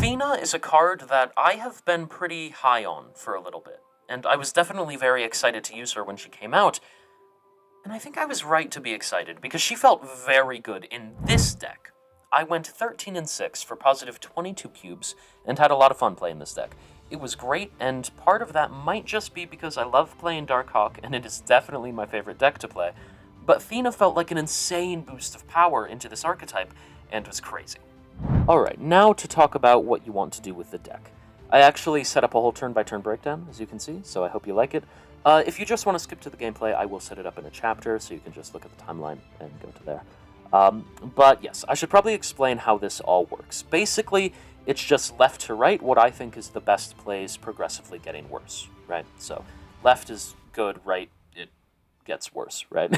THENA is a card that I have been pretty high on for a little bit, and I was definitely very excited to use her when she came out, and I think I was right to be excited, because she felt very good in this deck. I went 13-6 for positive 22 cubes, and had a lot of fun playing this deck. It was great, and part of that might just be because I love playing Darkhawk, and it is definitely my favorite deck to play, but THENA felt like an insane boost of power into this archetype, and was crazy. Alright, now to talk about what you want to do with the deck. I actually set up a whole turn-by-turn breakdown, as you can see, so I hope you like it. If you just want to skip to the gameplay, I will set it up in a chapter, so you can just look at the timeline and go to there. But yes, I should probably explain how this all works. Basically, it's just left to right, what I think is the best plays progressively getting worse, right? So, left is good, right, it gets worse, right?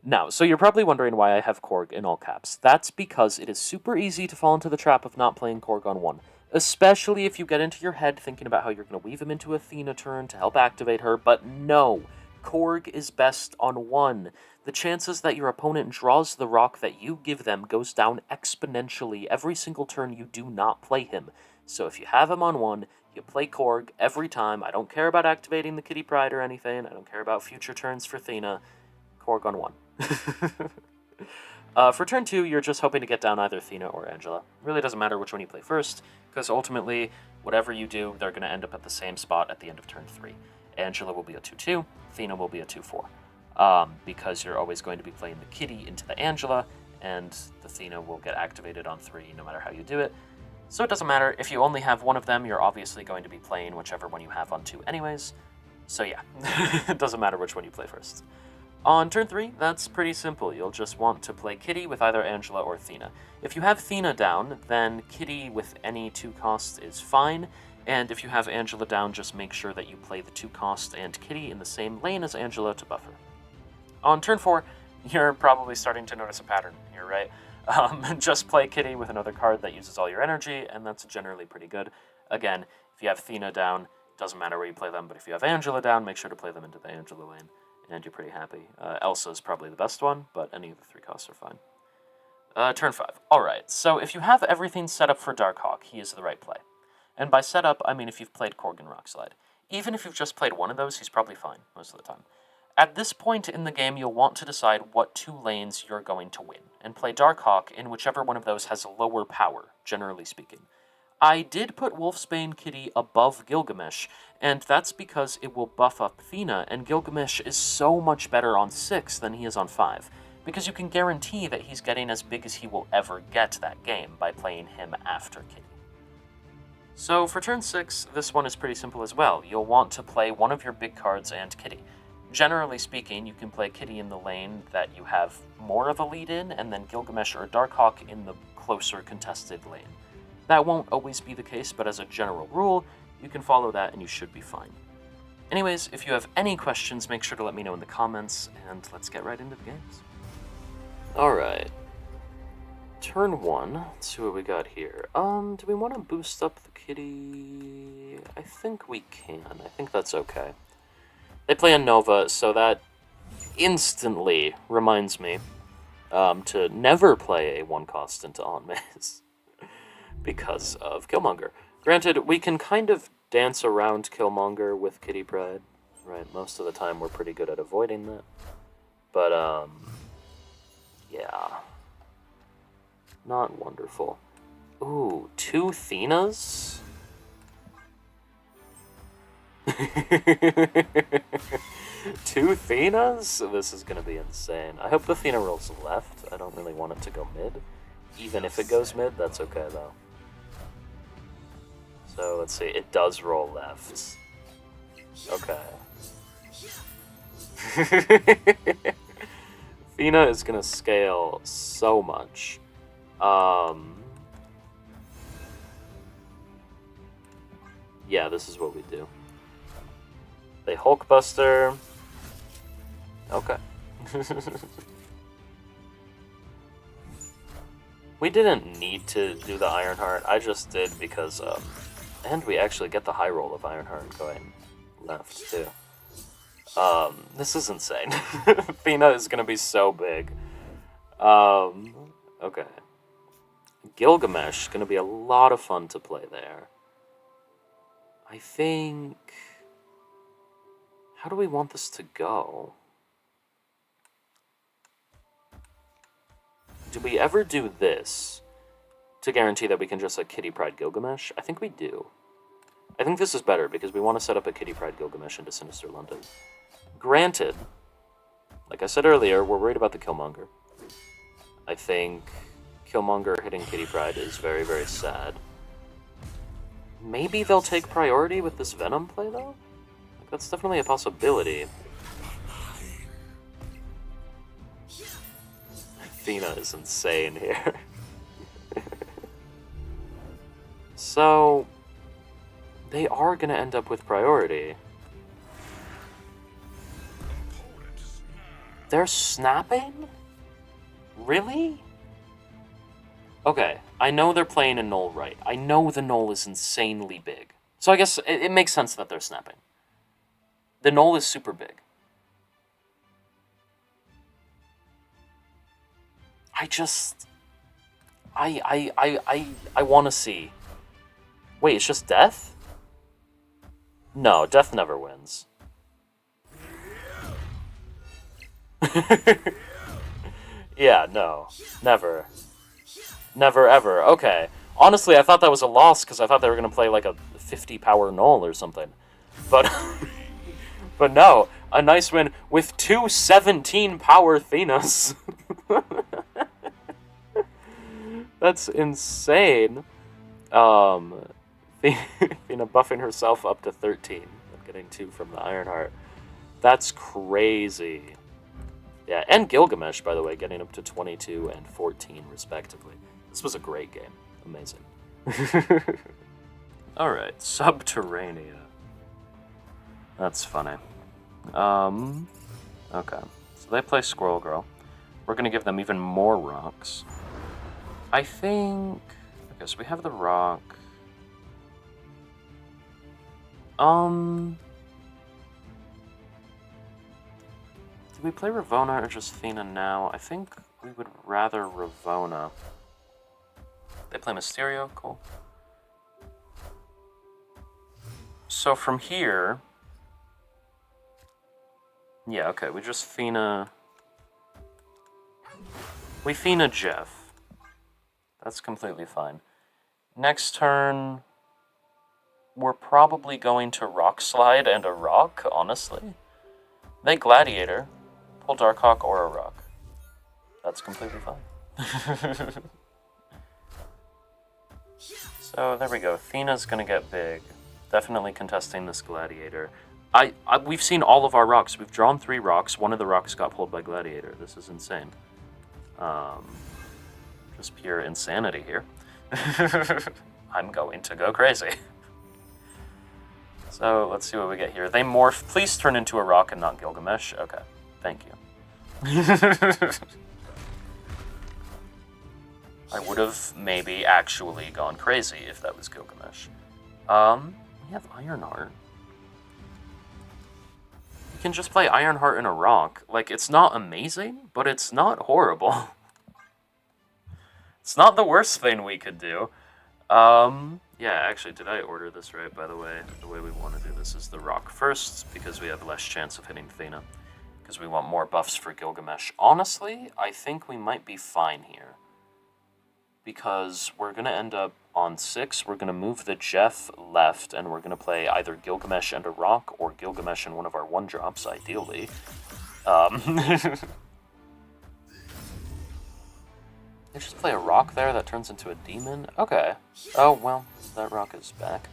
Now, so you're probably wondering why I have Korg in all caps. That's because it is super easy to fall into the trap of not playing Korg on 1. Especially if you get into your head thinking about how you're going to weave him into a THENA turn to help activate her, but no, Korg is best on 1. The chances that your opponent draws the rock that you give them goes down exponentially every single turn you do not play him. So if you have him on 1, you play Korg every time. I don't care about activating the Kitty Pryde or anything. I don't care about future turns for THENA. Korg on 1. For turn 2, you're just hoping to get down either THENA or Angela. Really doesn't matter which one you play first, because ultimately, whatever you do, they're going to end up at the same spot at the end of turn 3. Angela will be a 2-2, THENA will be a 2-4. Because you're always going to be playing the Kitty into the Angela, and the THENA will get activated on 3 no matter how you do it. So it doesn't matter. If you only have one of them, you're obviously going to be playing whichever one you have on 2 anyways. So yeah, it doesn't matter which one you play first. On turn 3, that's pretty simple. You'll just want to play Kitty with either Angela or THENA. If you have THENA down, then Kitty with any 2 costs is fine, and if you have Angela down, just make sure that you play the 2 cost and Kitty in the same lane as Angela to buffer. On turn 4, you're probably starting to notice a pattern here, right? Just play Kitty with another card that uses all your energy, and that's generally pretty good. Again, if you have THENA down, doesn't matter where you play them, but if you have Angela down, make sure to play them into the Angela lane. And you're pretty happy. Elsa's probably the best one, but any of the 3 costs are fine. Turn 5. Alright, so if you have everything set up for Darkhawk, he is the right play. And by setup, I mean if you've played Korg and Rockslide. Even if you've just played one of those, he's probably fine most of the time. At this point in the game, you'll want to decide what 2 lanes you're going to win, and play Darkhawk in whichever one of those has lower power, generally speaking. I did put Wolfsbane Kitty above Gilgamesh, and that's because it will buff up THENA, and Gilgamesh is so much better on 6 than he is on 5, because you can guarantee that he's getting as big as he will ever get that game by playing him after Kitty. So for turn 6, this one is pretty simple as well. You'll want to play one of your big cards and Kitty. Generally speaking, you can play Kitty in the lane that you have more of a lead in, and then Gilgamesh or Darkhawk in the closer contested lane. That won't always be the case, but as a general rule, you can follow that and you should be fine. Anyways, if you have any questions, make sure to let me know in the comments, and let's get right into the games. Alright. Turn 1. Let's see what we got here. Do we want to boost up the Kitty? I think we can. I think that's okay. They play a Nova, so that instantly reminds me to never play a 1-cost into On Maze. Because of Killmonger. Granted, we can kind of dance around Killmonger with Kitty Pryde, right? Most of the time we're pretty good at avoiding that. But, yeah. Not wonderful. Ooh, 2 THENAs? 2 THENAs? This is gonna be insane. I hope the THENA rolls left. I don't really want it to go mid. Even if it goes mid, that's okay, though. So, let's see. It does roll left. Okay. THENA is gonna scale so much. Yeah, this is what we do. They Hulkbuster. Okay. We didn't need to do the Ironheart, I just did because, and we actually get the high roll of Ironheart going left, too. This is insane. THENA is gonna be so big. Okay. Gilgamesh is going to be a lot of fun to play there. I think... How do we want this to go? Do we ever do this to guarantee that we can just, like, Kitty Pryde Gilgamesh? I think we do. I think this is better because we want to set up a Kitty Pryde Gilgamesh into Sinister London. Granted, like I said earlier, we're worried about the Killmonger. I think Killmonger hitting Kitty Pryde is very, very sad. Maybe they'll take priority with this Venom play, though? Like, that's definitely a possibility. THENA is insane here. So, they are going to end up with priority. They're snapping? Really? Okay, I know they're playing a null right. I know the null is insanely big. So I guess it makes sense that they're snapping. The null is super big. I want to see. Wait, it's just death? No, death never wins. Yeah, no. Never. Never ever. Okay. Honestly, I thought that was a loss because I thought they were going to play like a 50 power null or something. But but no, a nice win with two 17 power THENAs. That's insane. THENA buffing herself up to 13 and getting 2 from the Ironheart. That's crazy. Yeah, and Gilgamesh, by the way, getting up to 22 and 14, respectively. This was a great game. Amazing. Alright, Subterranea. That's funny. Okay. So they play Squirrel Girl. We're going to give them even more rocks. I think... Okay, so we have the rock. Do we play Ravonna or just THENA now? I think we would rather Ravonna. They play Mysterio? Cool. So from here... Yeah, okay, we just THENA... We THENA Jeff. That's completely fine. Next turn... We're probably going to Rock Slide and a Rock, honestly. They Gladiator. Pull Darkhawk or a Rock. That's completely fine. So, there we go. THENA's gonna get big. Definitely contesting this Gladiator. We've seen all of our rocks. We've drawn 3 rocks. One of the rocks got pulled by Gladiator. This is insane. Just pure insanity here. I'm going to go crazy. So, let's see what we get here. They morph. Please turn into a rock and not Gilgamesh. Okay. Thank you. I would have maybe actually gone crazy if that was Gilgamesh. We have Ironheart. You can just play Ironheart in a rock. Like, it's not amazing, but it's not horrible. It's not the worst thing we could do. Yeah, actually, did I order this right, by the way? The way we want to do this is the rock first, because we have less chance of hitting THENA. Because we want more buffs for Gilgamesh. Honestly, I think we might be fine here. Because we're going to end up on 6, we're going to move the Jeff left, and we're going to play either Gilgamesh and a rock, or Gilgamesh and one of our 1-drops, ideally. They just play a rock there that turns into a demon? Okay. Oh, well, that rock is back.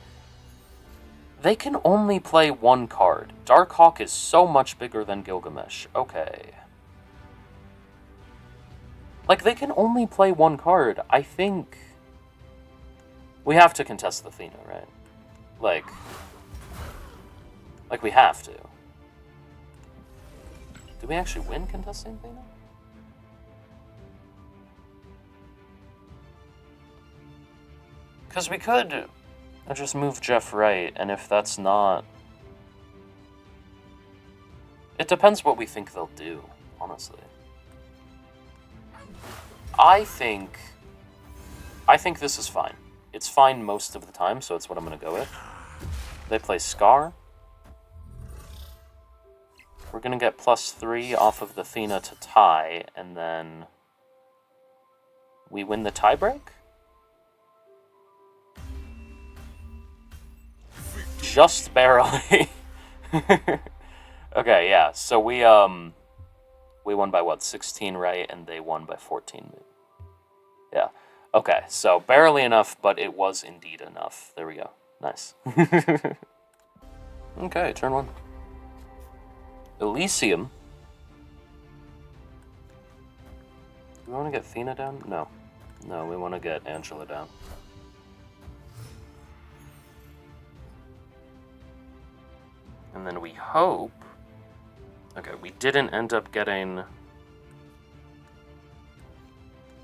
They can only play 1 card. Darkhawk is so much bigger than Gilgamesh. Okay. Like, they can only play 1 card. I think... We have to contest the THENA, right? Like, we have to. Do we actually win contesting THENA? Because we could just move Jeff right, and if that's not... It depends what we think they'll do, honestly. I think I think this is fine. It's fine most of the time, so it's what I'm going to go with. They play Scar. We're going to get +3 off of the THENA to tie, and then we win the tiebreak? Just barely. Okay, yeah, so we won by what, 16, right? And they won by 14. Yeah. Okay, so barely enough, but it was indeed enough. There we go. Nice. Okay, turn 1. Elysium. Do we want to get THENA down? No. No, we want to get Angela down. And then we hope... Okay, we didn't end up getting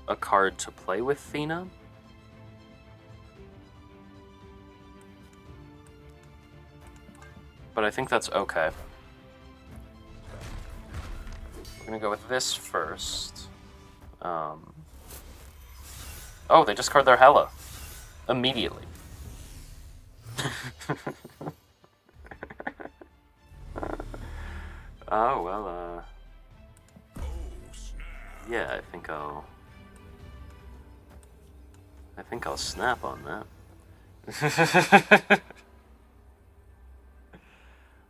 a card to play with THENA. But I think that's okay. We're gonna go with this first. Oh, they discard their Hela. Immediately. Oh, well, yeah, I think I'll snap on that.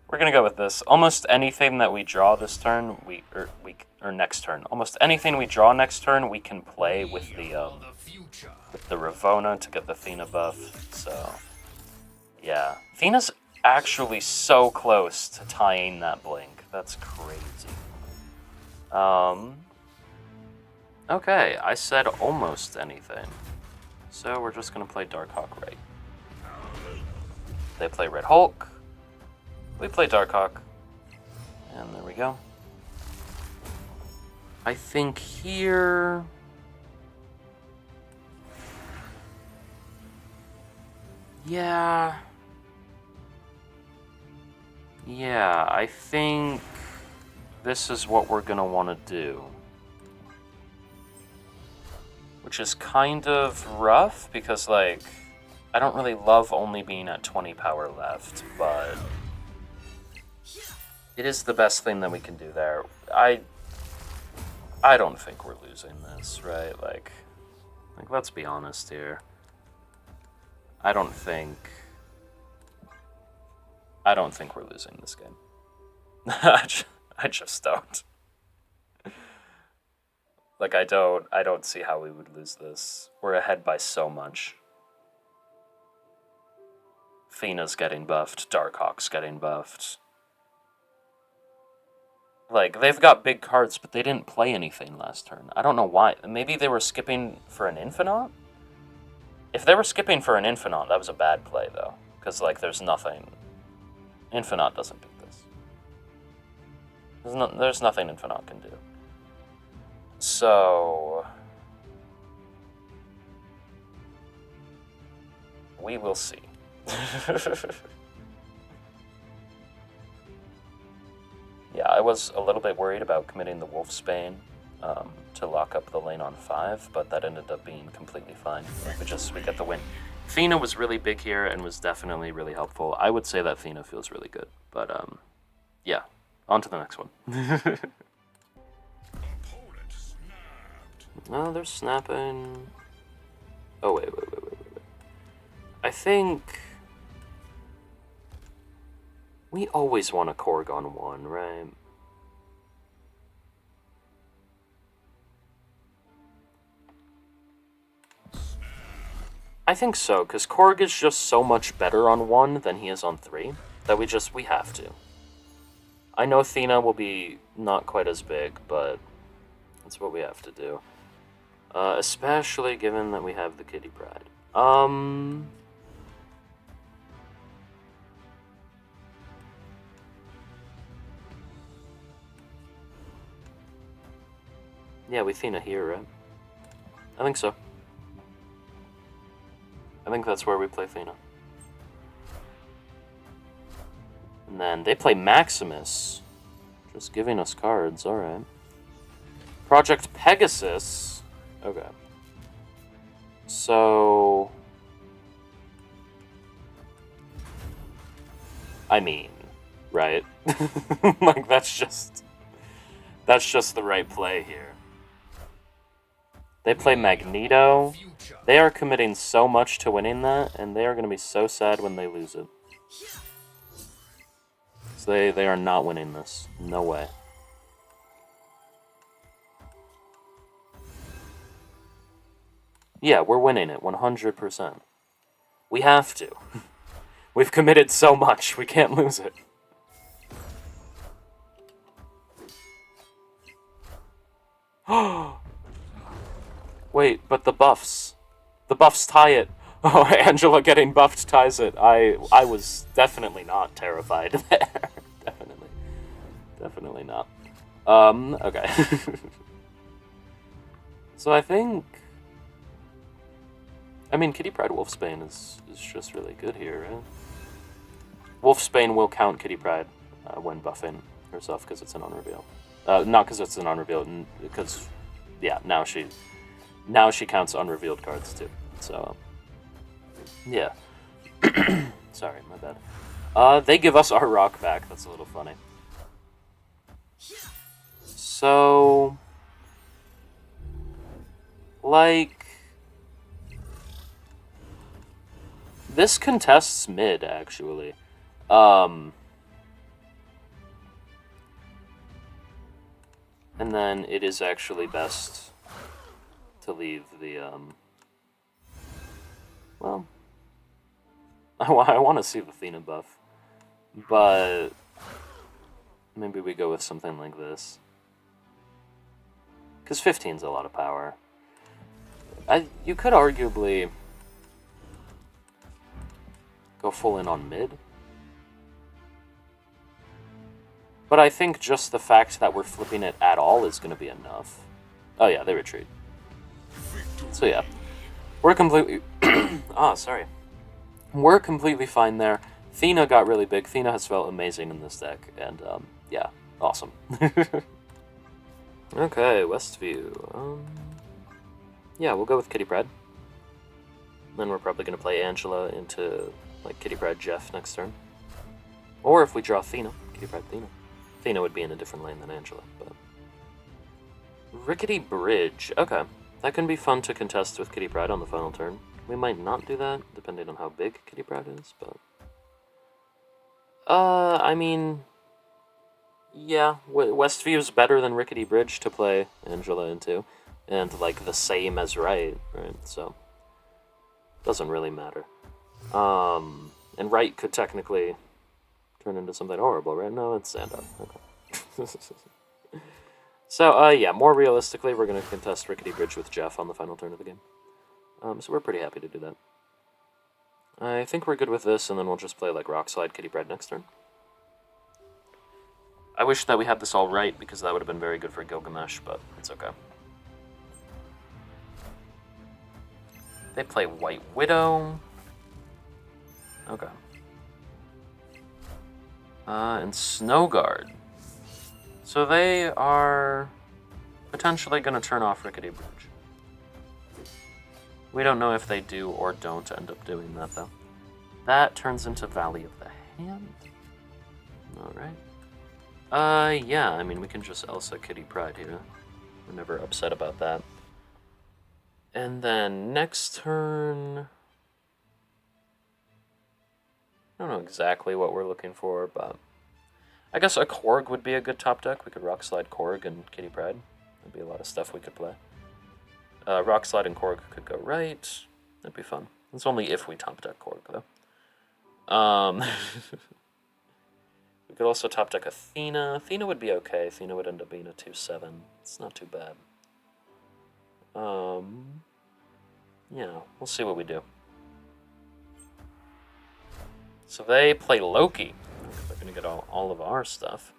We're gonna go with this. Almost anything that we draw this turn, or next turn. Almost anything we draw next turn, we can play with the Ravona to get the THENA buff. So, yeah, THENA's actually so close to tying that blink. That's crazy. Okay, I said almost anything. So we're just gonna play Darkhawk right. They play Red Hulk. We play Darkhawk. And there we go. I think here... Yeah, I think this is what we're gonna want to do. Which is kind of rough, because, like, I don't really love only being at 20 power left, but it is the best thing that we can do there. I don't think we're losing this, right? Like, let's be honest here. I don't think we're losing this game. I just don't. Like, I don't see how we would lose this. We're ahead by so much. THENA's getting buffed, Darkhawk's getting buffed. Like, they've got big cards, but they didn't play anything last turn. I don't know why. Maybe they were skipping for an Infinite? If they were skipping for an Infinite, that was a bad play, though. Because, like, there's nothing... Infinite doesn't beat this. There's nothing Infinite can do. So... we will see. Yeah, I was a little bit worried about committing the Wolfsbane to lock up the lane on 5, but that ended up being completely fine. We get the win. THENA was really big here and was definitely really helpful. I would say that THENA feels really good, but yeah, on to the next one. No, they're snapping. Oh, wait. I think we always want a Korg on 1, right? I think so, because Korg is just so much better on 1 than he is on 3, that we have to. I know THENA will be not quite as big, but that's what we have to do. Especially given that we have the Kitty Pryde. Yeah, we THENA here, right? I think so. I think that's where we play THENA. And then they play Maximus. Just giving us cards, alright. Project Pegasus. Okay. So... I mean, right? Like, that's just the right play here. They play Magneto. They are committing so much to winning that, and they are going to be so sad when they lose it. So they are not winning this. No way. Yeah, we're winning it, 100%. We have to. We've committed so much, we can't lose it. Wait, but the buffs. The buffs tie it. Oh, Angela getting buffed ties it. I was definitely not terrified there. Definitely not. Okay. So I think... I mean, Kitty Pryde Wolfsbane is just really good here, right? Wolfsbane will count Kitty Pryde when buffing herself because it's an on-reveal. Not because it's an on-reveal, because, yeah, now she counts unrevealed cards too. So, yeah. Sorry, my bad. They give us our rock back. That's a little funny. So, like, this contests mid, actually. And then it is actually best to leave the, well, I want to see the THENA buff, but maybe we go with something like this. Because 15's a lot of power. You could arguably go full in on mid. But I think just the fact that we're flipping it at all is going to be enough. Oh yeah, they retreat. So yeah. We're completely... sorry. We're completely fine there. THENA got really big. THENA has felt amazing in this deck. And, yeah, awesome. Okay, Westview. Yeah, we'll go with Kitty Pryde. Then we're probably going to play Angela into, like, Kitty Pryde Jeff next turn. Or if we draw THENA, Kitty Pryde THENA. THENA would be in a different lane than Angela, but... Rickety Bridge. Okay. That can be fun to contest with Kitty Pryde on the final turn. We might not do that, depending on how big Kitty Pryde is, but... I mean... Yeah, Westview's better than Rickety Bridge to play Angela into. And, like, the same as right? So... Doesn't really matter. And right could technically turn into something horrible, right? No, it's Sandar. Okay. So, yeah, more realistically, we're going to contest Rickety Bridge with Jeff on the final turn of the game. So we're pretty happy to do that. I think we're good with this, and then we'll just play, like, Rock Slide Kitty Pryde next turn. I wish that we had this all right, because that would have been very good for Gilgamesh, but it's okay. They play White Widow. Okay. And Snowguard. So they are potentially going to turn off Rickety Bridge. We don't know if they do or don't end up doing that, though. That turns into Valley of the Hand. Alright. Yeah, I mean, we can just Elsa Kitty Pryde here. We're never upset about that. And then next turn... I don't know exactly what we're looking for, but... I guess a Korg would be a good top deck. We could Rock Slide Korg and Kitty Pryde. That'd be a lot of stuff we could play. Rock Slide and Korg could go right. That'd be fun. It's only if we top deck Korg, though. We could also top deck Athena. Athena would be okay. Athena would end up being a 2/7. It's not too bad. Yeah, we'll see what we do. So they play Loki. They're going to get all of our stuff.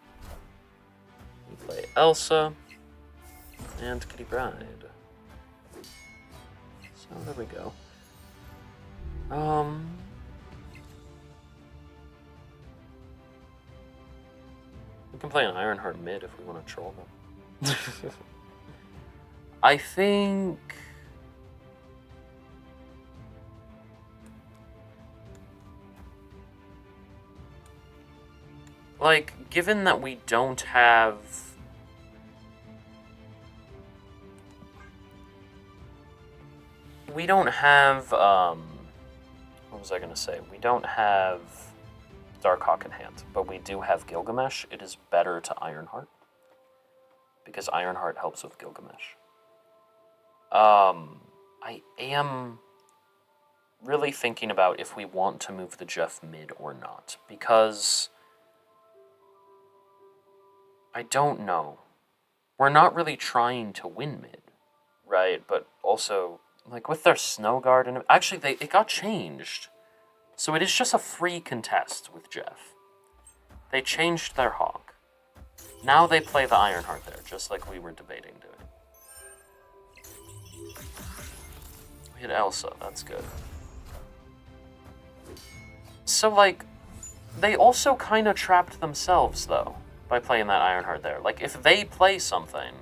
We play Elsa and Kitty Pryde. So there we go. We can play an Ironheart mid if we want to troll them. I think... like, given that we don't have... We don't have, what was I gonna say? We don't have Darkhawk in hand, but we do have Gilgamesh. It is better to Ironheart, because Ironheart helps with Gilgamesh. I am really thinking about if we want to move the Jeff mid or not, because I don't know. We're not really trying to win mid, right? But also, like, with their Snow Guard, and actually, it got changed. So it is just a free contest with Jeff. They changed their Hawk. Now they play the Ironheart there, just like we were debating doing. We hit Elsa, that's good. So, like, they also kind of trapped themselves, though, by playing that Ironheart there. Like, if they play something,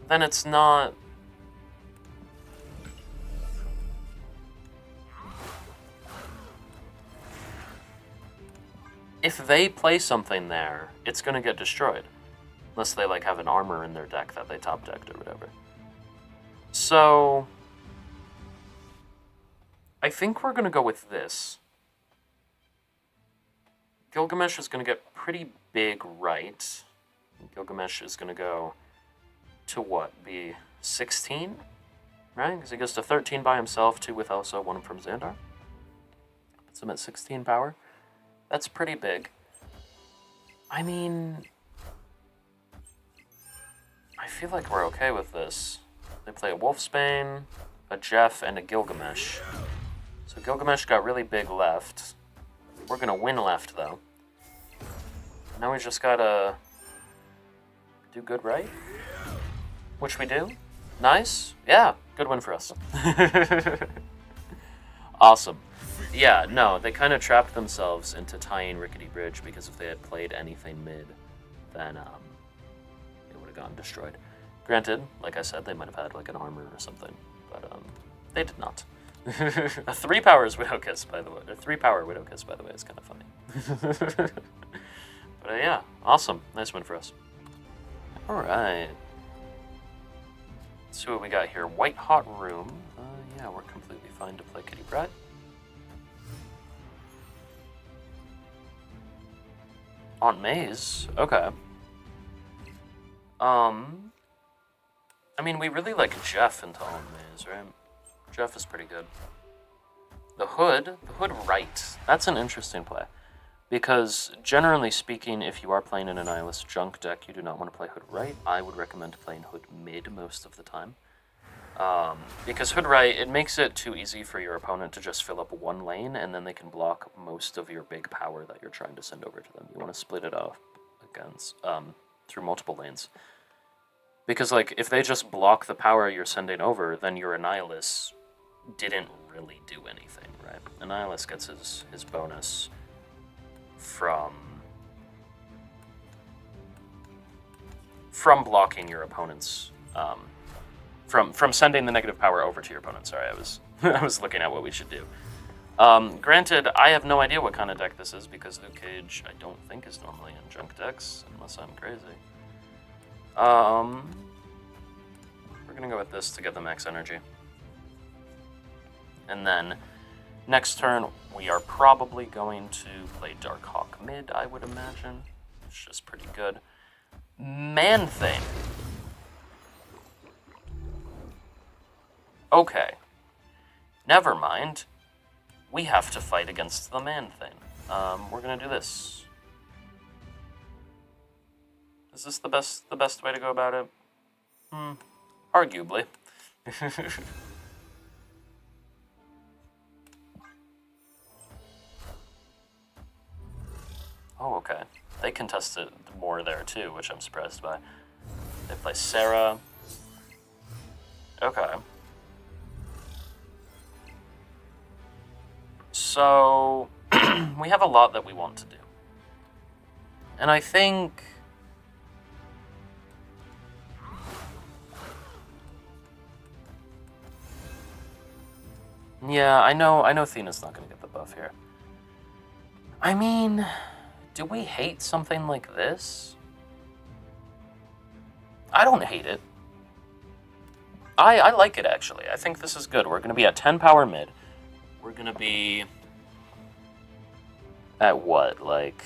then it's not... If they play something there, it's gonna get destroyed. Unless they, like, have an armor in their deck that they top-decked or whatever. So... I think we're gonna go with this. Gilgamesh is gonna get pretty big right. Gilgamesh is gonna go to what? Be 16? Right? Because he goes to 13 by himself, 2 with Elsa, 1 from Xandar. Puts him at 16 power. That's pretty big. I mean... I feel like we're okay with this. They play a Wolfsbane, a Jeff, and a Gilgamesh. So Gilgamesh got really big left. We're gonna win left, though. Now we just gotta... do good right? Which we do. Nice. Yeah, good win for us. Awesome. Yeah, no, they kind of trapped themselves into tying Rickety Bridge, because if they had played anything mid, then it would have gotten destroyed. Granted, like I said, they might have had like an armor or something, but they did not. A 3-power Widowkiss, by the way. A 3-power Widowkiss, by the way, is kind of funny. But yeah, awesome. Nice win for us. Alright. Let's see what we got here. White Hot Room. Yeah, we're completely fine to play Kitty Pryde. Aunt May's? Okay. I mean, we really like Jeff into Aunt May's, right? Jeff is pretty good. The Hood right. That's an interesting play. Because, generally speaking, if you are playing in an Nihilist junk deck, you do not want to play Hood right. I would recommend playing Hood mid most of the time. Because Hood right, it makes it too easy for your opponent to just fill up one lane, and then they can block most of your big power that you're trying to send over to them. You want to split it off against, through multiple lanes. Because, like, if they just block the power you're sending over, then your Annihilus didn't really do anything, right? Annihilus gets his bonus from blocking your opponent's, from sending the negative power over to your opponent. Sorry, I was looking at what we should do. Granted, I have no idea what kind of deck this is, because Luke Cage I don't think is normally in junk decks, unless I'm crazy. We're gonna go with this to get the max energy. And then, next turn, we are probably going to play Darkhawk mid, I would imagine. It's just pretty good. Man-Thing. Okay. Never mind. We have to fight against the Man-Thing. We're gonna do this. Is this the best way to go about it? Arguably. Oh, okay. They contested more there too, which I'm surprised by. They play Sarah. Okay. So, we have a lot that we want to do. And I think... Yeah, I know THENA's not going to get the buff here. I mean, do we hate something like this? I don't hate it. I like it, actually. I think this is good. We're going to be at 10 power mid. We're going to be at what, like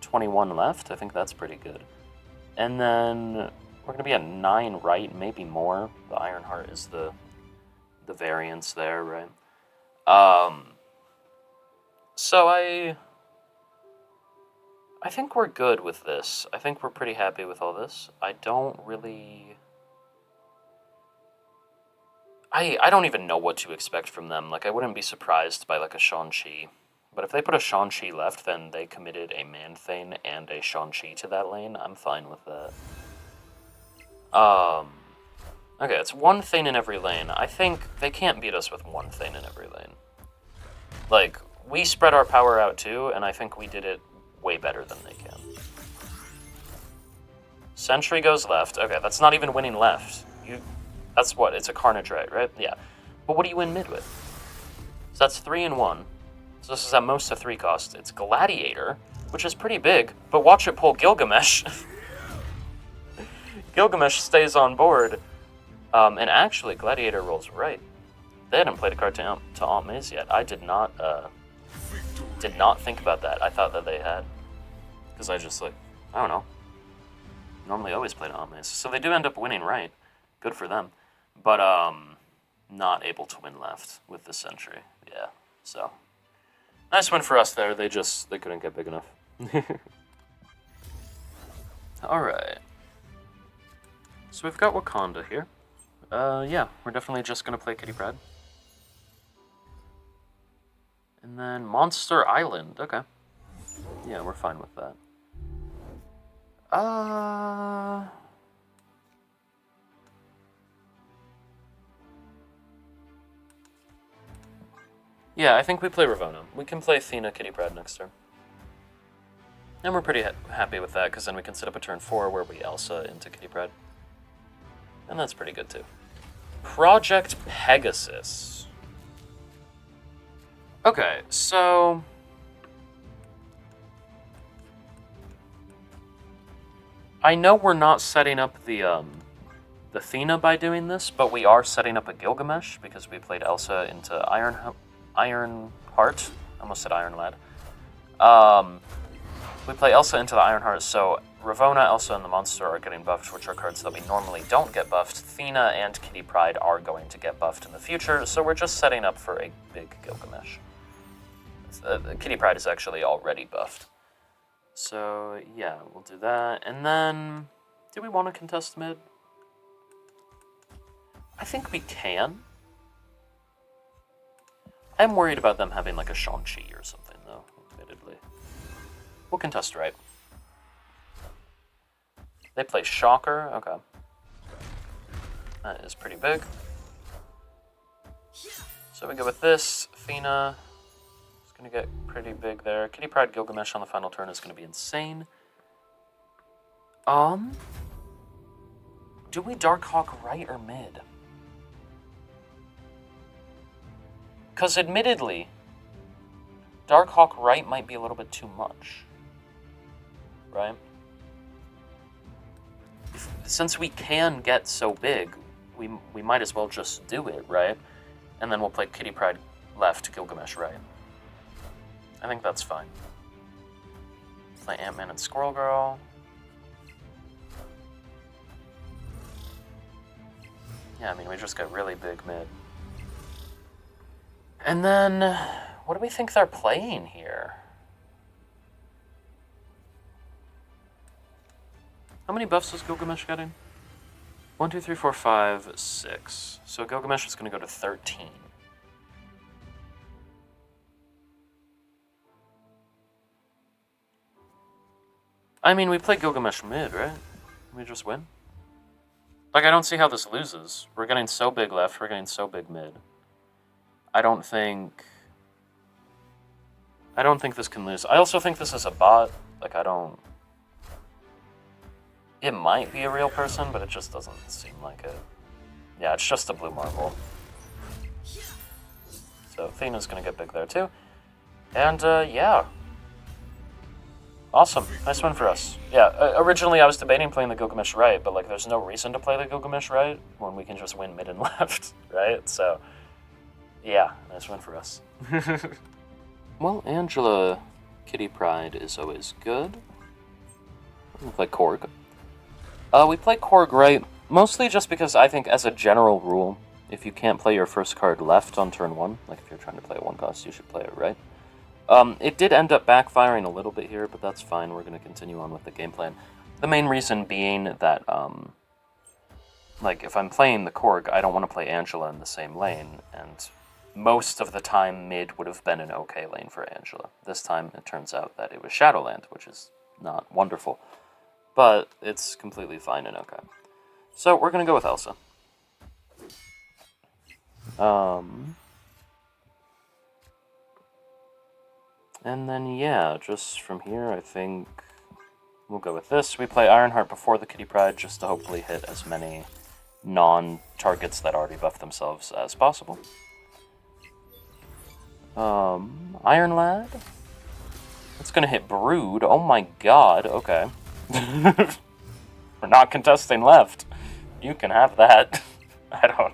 21 left? I think that's pretty good. And then we're going to be at 9 right, maybe more. The Ironheart is the variance there, right? So I think we're good with this. I think we're pretty happy with all this. I don't really... I don't even know what to expect from them. Like, I wouldn't be surprised by, like, a Shang-Chi. But if they put a Shang-Chi left, then they committed a Man-Thane and a Shang-Chi to that lane. I'm fine with that. Okay, it's one Thane in every lane. I think they can't beat us with one Thane in every lane. Like, we spread our power out too, and I think we did it way better than they can. Sentry goes left. Okay, that's not even winning left. That's what? It's a Carnage, right? Yeah. But what do you win mid with? So that's 3 and 1. So this is at most a 3 cost. It's Gladiator, which is pretty big, but watch it pull Gilgamesh. Gilgamesh stays on board, and actually Gladiator rolls right. They hadn't played a card to Aunt May's yet. I did not think about that. I thought that they had, because I just, like, I don't know. Normally always play to Aunt May's. So they do end up winning right. Good for them. But not able to win left with the Sentry. Yeah, so nice win for us there. They couldn't get big enough. Alright. So we've got Wakanda here. Yeah, we're definitely just gonna play Kitty Pryde. And then Monster Island, okay. Yeah, we're fine with that. Yeah, I think we play Ravonna. We can play THENA Kitty Pryde next turn. And we're pretty happy with that, because then we can set up a turn 4 where we Elsa into Kitty Pryde. And that's pretty good, too. Project Pegasus. Okay, so... I know we're not setting up the THENA by doing this, but we are setting up a Gilgamesh, because we played Elsa into Ironheart. I almost said Iron Lad. We play Elsa into the Ironheart, so Ravonna, Elsa, and the Monster are getting buffed, which are cards that we normally don't get buffed. THENA and Kitty Pryde are going to get buffed in the future, so we're just setting up for a big Gilgamesh. Kitty Pryde is actually already buffed. So, yeah, we'll do that. And then, do we want to contest mid? I think we can. I'm worried about them having, like, a Shang-Chi or something, though, admittedly. We'll contest right. They play Shocker, okay. That is pretty big. So we go with this. THENA is going to get pretty big there. Kitty Pryde Gilgamesh on the final turn is going to be insane. Do we Darkhawk right or mid? Because admittedly, Darkhawk right might be a little bit too much. Right? Since we can get so big, we might as well just do it, right? And then we'll play Kitty Pryde left, Gilgamesh right. I think that's fine. Play Ant-Man and Squirrel Girl. Yeah, I mean, we just got really big mid. And then, what do we think they're playing here? How many buffs is Gilgamesh getting? 1, 2, 3, 4, 5, 6. So Gilgamesh is going to go to 13. I mean, we play Gilgamesh mid, right? We just win? Like, I don't see how this loses. We're getting so big left, we're getting so big mid. I don't think this can lose. I also think this is a bot. Like, it might be a real person, but it just doesn't seem like it. Yeah, it's just a blue marble. So THENA's gonna get big there too. And, yeah. Awesome. Nice win for us. Yeah, originally I was debating playing the Gilgamesh right, but, like, there's no reason to play the Gilgamesh right when we can just win mid and left, right? So, yeah, nice win for us. Well, Angela Kitty Pryde is always good. We play Korg. We play Korg right, mostly just because I think, as a general rule, if you can't play your first card left on turn 1, like if you're trying to play a 1-cost, you should play it right. It did end up backfiring a little bit here, but that's fine. We're going to continue on with the game plan. The main reason being that, like, if I'm playing the Korg, I don't want to play Angela in the same lane, and most of the time mid would have been an okay lane for Angela. This time it turns out that it was Shadowland, which is not wonderful, but it's completely fine and okay. So we're going to go with Elsa. And then, yeah, just from here, I think we'll go with this. We play Ironheart before the Kitty Pryde just to hopefully hit as many non-targets that already buff themselves as possible. Iron Lad. It's gonna hit Brood. Oh my god, okay. We're not contesting left. You can have that. I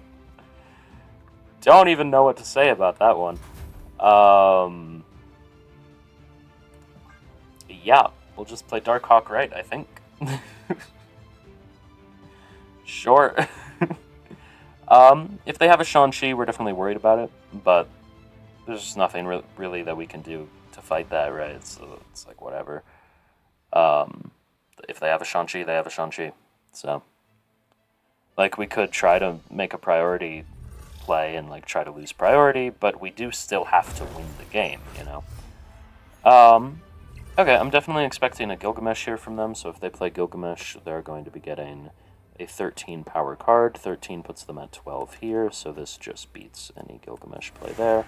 don't even know what to say about that one. Yeah, we'll just play Darkhawk right, I think. Sure. If they have a Shang-Chi, we're definitely worried about it, but there's nothing really that we can do to fight that, right? So it's like, whatever. If they have a Shang-Chi, they have a Shang-Chi. So, like, we could try to make a priority play and, like, try to lose priority, but we do still have to win the game, you know? Okay, I'm definitely expecting a Gilgamesh here from them, so if they play Gilgamesh, they're going to be getting a 13 power card. 13 puts them at 12 here, so this just beats any Gilgamesh play there.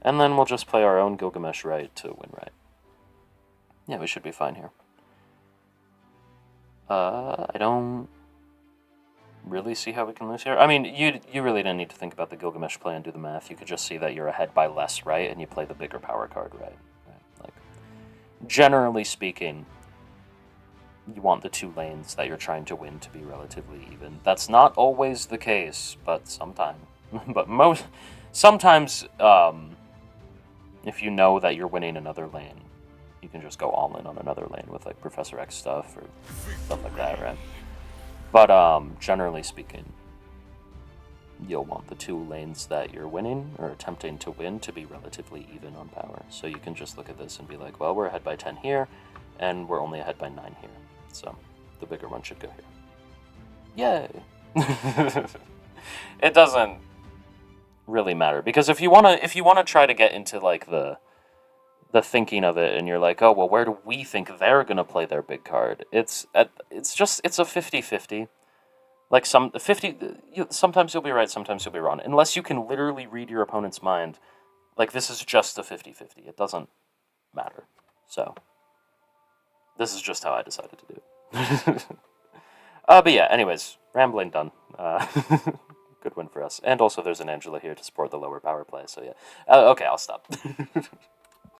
And then we'll just play our own Gilgamesh right to win right. Yeah, we should be fine here. I don't really see how we can lose here. I mean, you really didn't need to think about the Gilgamesh play and do the math. You could just see that you're ahead by less, right? And you play the bigger power card, right? Like, generally speaking, you want the two lanes that you're trying to win to be relatively even. That's not always the case, but sometimes. Sometimes, if you know that you're winning another lane, you can just go all in on another lane with, like, Professor X stuff or stuff like that, right? But, generally speaking, you'll want the two lanes that you're winning, or attempting to win, to be relatively even on power. So you can just look at this and be like, well, we're ahead by 10 here, and we're only ahead by 9 here. So the bigger one should go here. Yay! It doesn't really matter, because if you wanna try to get into, like, the thinking of it, and you're like, oh, well, where do we think they're gonna play their big card? It's a 50-50. Like, sometimes you'll be right, sometimes you'll be wrong. Unless you can literally read your opponent's mind, like, this is just a 50-50. It doesn't matter. So, this is just how I decided to do it. But yeah, anyways, rambling done. Good win for us. And also there's an Angela here to support the lower power play, so yeah. Okay, I'll stop.